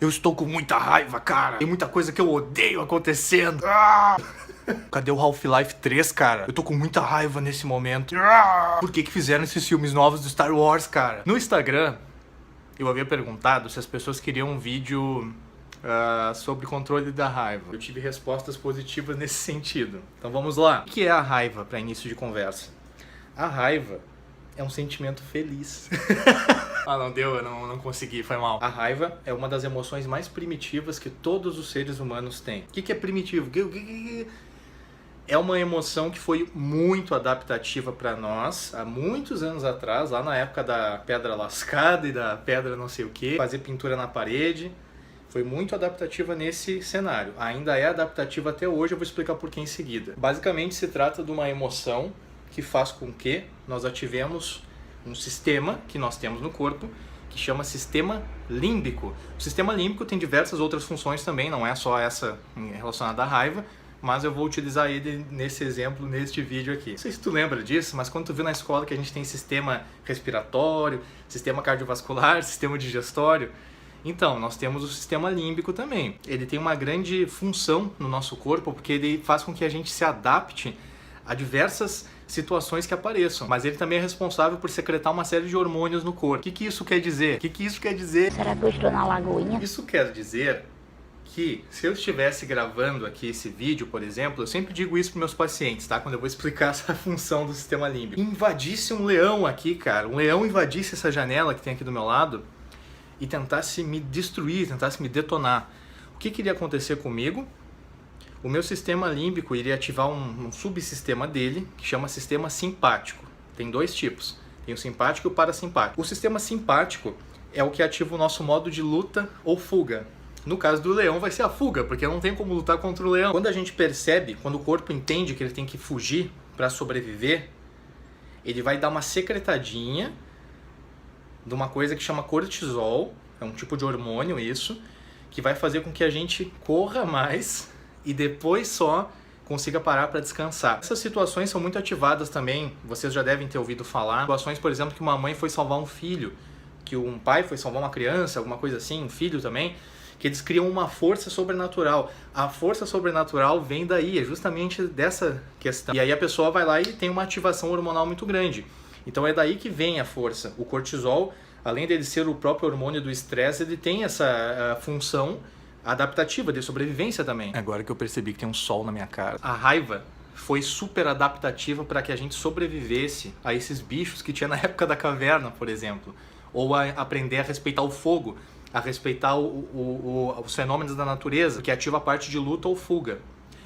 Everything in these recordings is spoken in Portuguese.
Eu estou com muita raiva, cara. Tem muita coisa que eu odeio acontecendo. Cadê o Half-Life 3, cara? Eu tô com muita raiva nesse momento. Por que fizeram esses filmes novos do Star Wars, cara? No Instagram, eu havia perguntado se as pessoas queriam um vídeo sobre controle da raiva. Eu tive respostas positivas nesse sentido. Então vamos lá. O que é a raiva para início de conversa? A raiva é um sentimento feliz. Não deu, eu não consegui, foi mal. A raiva é uma das emoções mais primitivas que todos os seres humanos têm. O que é primitivo? É uma emoção que foi muito adaptativa para nós há muitos anos atrás, lá na época da pedra lascada e da pedra não sei o que, fazer pintura na parede. Foi muito adaptativa nesse cenário. Ainda é adaptativa até hoje, eu vou explicar por que em seguida. Basicamente se trata de uma emoção que faz com que nós ativemos um sistema que nós temos no corpo, que chama sistema límbico. O sistema límbico tem diversas outras funções também, não é só essa relacionada à raiva, mas eu vou utilizar ele nesse exemplo, neste vídeo aqui. Não sei se tu lembra disso, mas quando tu viu na escola que a gente tem sistema respiratório, sistema cardiovascular, sistema digestório, então, nós temos o sistema límbico também. Ele tem uma grande função no nosso corpo, porque ele faz com que a gente se adapte a diversas situações que apareçam. Mas ele também é responsável por secretar uma série de hormônios no corpo. O que isso quer dizer? O que isso quer dizer? Será que eu estou na lagoinha? Isso quer dizer que se eu estivesse gravando aqui esse vídeo, por exemplo, eu sempre digo isso para meus pacientes, tá? Quando eu vou explicar essa função do sistema límbico. Invadisse um leão aqui, cara. Um leão invadisse essa janela que tem aqui do meu lado e tentasse me destruir, tentasse me detonar. O que iria acontecer comigo? O meu sistema límbico iria ativar um subsistema dele, que chama sistema simpático. Tem dois tipos, tem o simpático e o parasimpático. O sistema simpático é o que ativa o nosso modo de luta ou fuga. No caso do leão vai ser a fuga, porque não tem como lutar contra o leão. Quando a gente percebe, quando o corpo entende que ele tem que fugir para sobreviver, ele vai dar uma secretadinha de uma coisa que chama cortisol, é um tipo de hormônio isso, que vai fazer com que a gente corra mais e depois só consiga parar para descansar. Essas situações são muito ativadas também, vocês já devem ter ouvido falar. Situações, por exemplo, que uma mãe foi salvar um filho, que um pai foi salvar uma criança, alguma coisa assim, um filho também, que eles criam uma força sobrenatural. A força sobrenatural vem daí, é justamente dessa questão. E aí a pessoa vai lá e tem uma ativação hormonal muito grande. Então é daí que vem a força. O cortisol, além dele ser o próprio hormônio do estresse, ele tem essa função adaptativa de sobrevivência também. Agora que eu percebi que tem um sol na minha cara. A raiva foi super adaptativa para que a gente sobrevivesse a esses bichos que tinha na época da caverna, por exemplo. Ou a aprender a respeitar o fogo, a respeitar os fenômenos da natureza, que ativa a parte de luta ou fuga.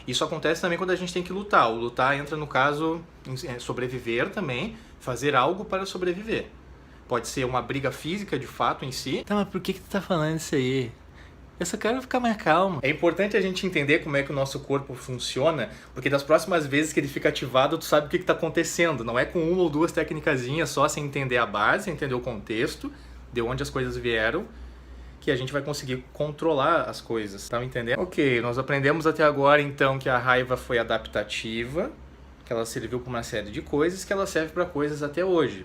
Isso acontece também quando a gente tem que lutar. O lutar entra no caso em sobreviver também, fazer algo para sobreviver. Pode ser uma briga física de fato em si. Tá, mas por que tu tá falando isso aí? Eu só quero ficar mais calmo. É importante a gente entender como é que o nosso corpo funciona, porque das próximas vezes que ele fica ativado, tu sabe o que tá acontecendo. Não é com uma ou duas técnicazinhas só, sem entender a base, entender o contexto, de onde as coisas vieram, que a gente vai conseguir controlar as coisas, tá me entendendo? Ok, nós aprendemos até agora então que a raiva foi adaptativa, que ela serviu para uma série de coisas, que ela serve para coisas até hoje.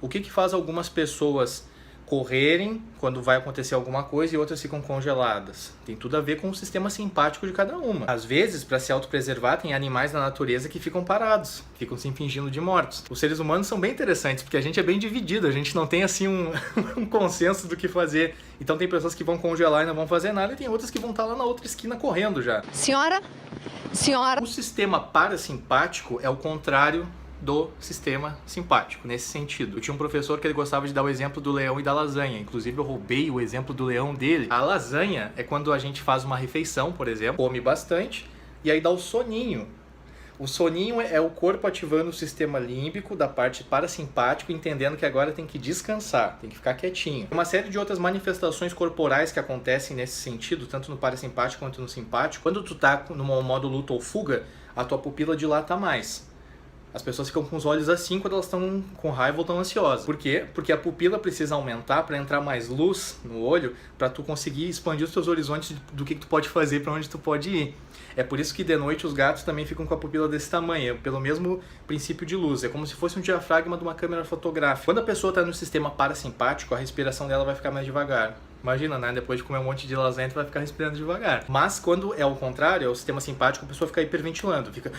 O que faz algumas pessoas correrem quando vai acontecer alguma coisa e outras ficam congeladas? Tem tudo a ver com o sistema simpático de cada uma. Às vezes, para se autopreservar, tem animais na natureza que ficam parados, ficam se fingindo de mortos. Os seres humanos são bem interessantes, porque a gente é bem dividido, a gente não tem assim um consenso do que fazer. Então tem pessoas que vão congelar e não vão fazer nada, e tem outras que vão estar lá na outra esquina correndo já. Senhora? O sistema parasimpático é o contrário do sistema simpático, nesse sentido. Eu tinha um professor que ele gostava de dar o exemplo do leão e da lasanha. Inclusive eu roubei o exemplo do leão dele. A lasanha é quando a gente faz uma refeição, por exemplo, come bastante, e aí dá o soninho. O soninho é o corpo ativando o sistema límbico da parte parasimpático, entendendo que agora tem que descansar, tem que ficar quietinho. Uma série de outras manifestações corporais que acontecem nesse sentido, tanto no parasimpático quanto no simpático. Quando tu tá no modo luta ou fuga, a tua pupila dilata mais. As pessoas ficam com os olhos assim quando elas estão com raiva ou estão ansiosas. Por quê? Porque a pupila precisa aumentar para entrar mais luz no olho, para tu conseguir expandir os teus horizontes do que tu pode fazer, para onde tu pode ir. É por isso que de noite os gatos também ficam com a pupila desse tamanho, pelo mesmo princípio de luz. É como se fosse um diafragma de uma câmera fotográfica. Quando a pessoa está no sistema parasimpático, a respiração dela vai ficar mais devagar. Imagina, né? Depois de comer um monte de lasanha, tu vai ficar respirando devagar. Mas quando é o contrário, é o sistema simpático, a pessoa fica hiperventilando, fica...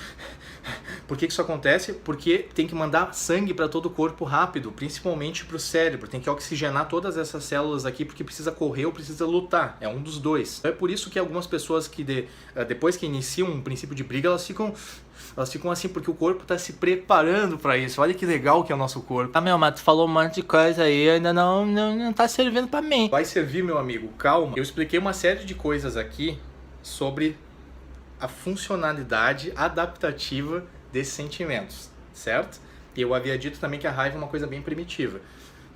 Por que isso acontece? Porque tem que mandar sangue para todo o corpo rápido, principalmente para o cérebro. Tem que oxigenar todas essas células aqui, porque precisa correr ou precisa lutar. É um dos dois. É por isso que algumas pessoas que depois que iniciam um princípio de briga, elas ficam assim, porque o corpo está se preparando para isso. Olha que legal que é o nosso corpo. Ah, meu, mas tu falou um monte de coisa aí, ainda não tá servindo para mim. Vai servir, meu amigo, calma. Eu expliquei uma série de coisas aqui sobre a funcionalidade adaptativa desses sentimentos, certo? E eu havia dito também que a raiva é uma coisa bem primitiva.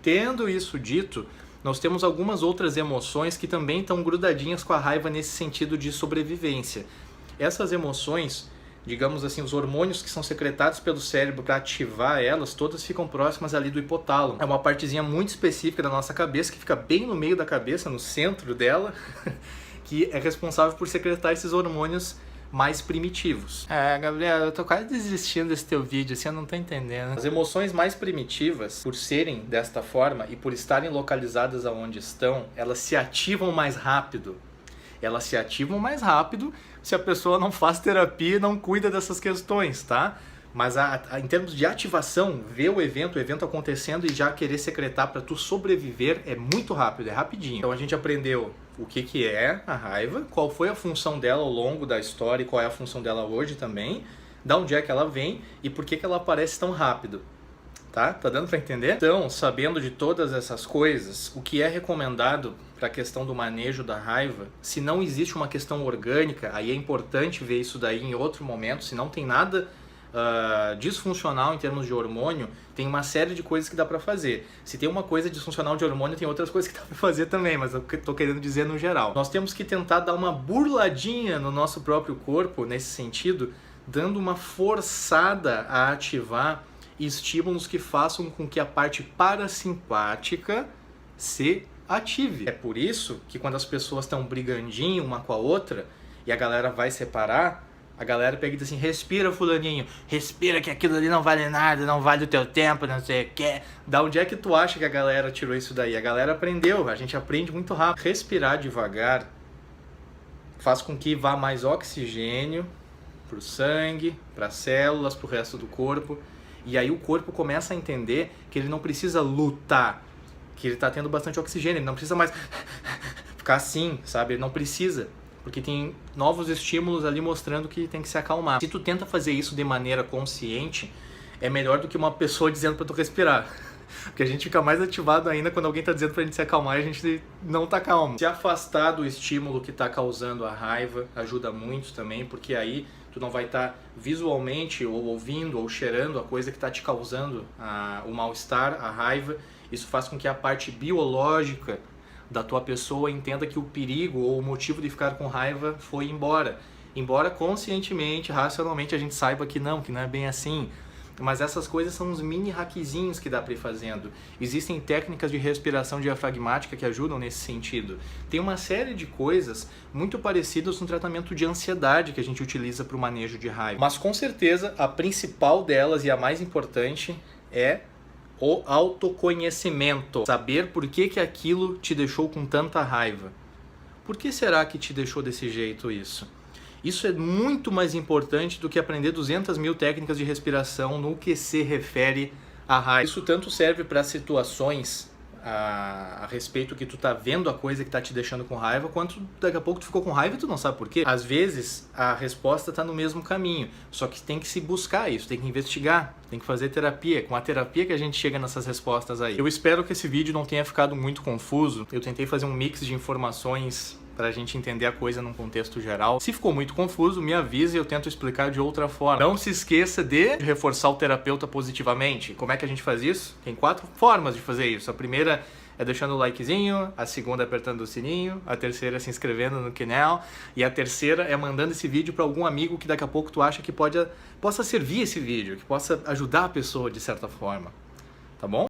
Tendo isso dito, nós temos algumas outras emoções que também estão grudadinhas com a raiva nesse sentido de sobrevivência. Essas emoções, digamos assim, os hormônios que são secretados pelo cérebro para ativar elas, todas ficam próximas ali do hipotálamo. É uma partezinha muito específica da nossa cabeça, que fica bem no meio da cabeça, no centro dela, que é responsável por secretar esses hormônios mais primitivos. Gabriel, eu tô quase desistindo desse teu vídeo, assim, eu não tô entendendo. As emoções mais primitivas, por serem desta forma e por estarem localizadas aonde estão, elas se ativam mais rápido. Elas se ativam mais rápido se a pessoa não faz terapia e não cuida dessas questões, tá? Mas em termos de ativação, ver o evento acontecendo e já querer secretar para tu sobreviver é muito rápido, é rapidinho. Então a gente aprendeu o que é a raiva, qual foi a função dela ao longo da história e qual é a função dela hoje também, da onde é que ela vem e por que ela aparece tão rápido. Tá? Tá dando para entender? Então, sabendo de todas essas coisas, o que é recomendado para a questão do manejo da raiva, se não existe uma questão orgânica, aí é importante ver isso daí em outro momento, se não tem nada disfuncional em termos de hormônio, tem uma série de coisas que dá para fazer. Se tem uma coisa disfuncional de hormônio, tem outras coisas que dá para fazer também, mas eu tô querendo dizer no geral. Nós temos que tentar dar uma burladinha no nosso próprio corpo, nesse sentido, dando uma forçada a ativar estímulos que façam com que a parte parasimpática se ative. É por isso que quando as pessoas estão brigandinho uma com a outra e a galera vai separar, a galera pega e diz assim: respira, fulaninho, respira que aquilo ali não vale nada, não vale o teu tempo, não sei o que. Da onde é que tu acha que a galera tirou isso daí? A galera aprendeu, a gente aprende muito rápido. Respirar devagar faz com que vá mais oxigênio pro sangue, para as células, pro resto do corpo. E aí o corpo começa a entender que ele não precisa lutar, que ele está tendo bastante oxigênio, ele não precisa mais ficar assim, sabe? Ele não precisa, porque tem novos estímulos ali mostrando que tem que se acalmar. Se tu tenta fazer isso de maneira consciente, é melhor do que uma pessoa dizendo para tu respirar. Porque a gente fica mais ativado ainda quando alguém está dizendo pra gente se acalmar e a gente não tá calmo. Se afastar do estímulo que está causando a raiva ajuda muito também, porque aí tu não vai estar visualmente ou ouvindo ou cheirando a coisa que está te causando o mal-estar, a raiva. Isso faz com que a parte biológica da tua pessoa entenda que o perigo ou o motivo de ficar com raiva foi embora. Embora conscientemente, racionalmente a gente saiba que não é bem assim. Mas essas coisas são uns mini hackzinhos que dá para ir fazendo. Existem técnicas de respiração diafragmática que ajudam nesse sentido. Tem uma série de coisas muito parecidas no tratamento de ansiedade que a gente utiliza para o manejo de raiva. Mas com certeza a principal delas e a mais importante é o autoconhecimento. Saber por que aquilo te deixou com tanta raiva. Por que será que te deixou desse jeito isso? Isso é muito mais importante do que aprender 200 mil técnicas de respiração no que se refere à raiva. Isso tanto serve para situações a respeito que tu tá vendo a coisa que tá te deixando com raiva, quanto daqui a pouco tu ficou com raiva e tu não sabe por quê. Às vezes a resposta tá no mesmo caminho, só que tem que se buscar isso, tem que investigar, tem que fazer terapia. Com a terapia que a gente chega nessas respostas aí. Eu espero que esse vídeo não tenha ficado muito confuso. Eu tentei fazer um mix de informações para a gente entender a coisa num contexto geral. Se ficou muito confuso, me avise e eu tento explicar de outra forma. Não se esqueça de reforçar o terapeuta positivamente. Como é que a gente faz isso? Tem 4 formas de fazer isso. A primeira é deixando o likezinho, a segunda é apertando o sininho, a terceira é se inscrevendo no canal e a terceira é mandando esse vídeo para algum amigo que daqui a pouco tu acha que possa servir esse vídeo, que possa ajudar a pessoa de certa forma. Tá bom?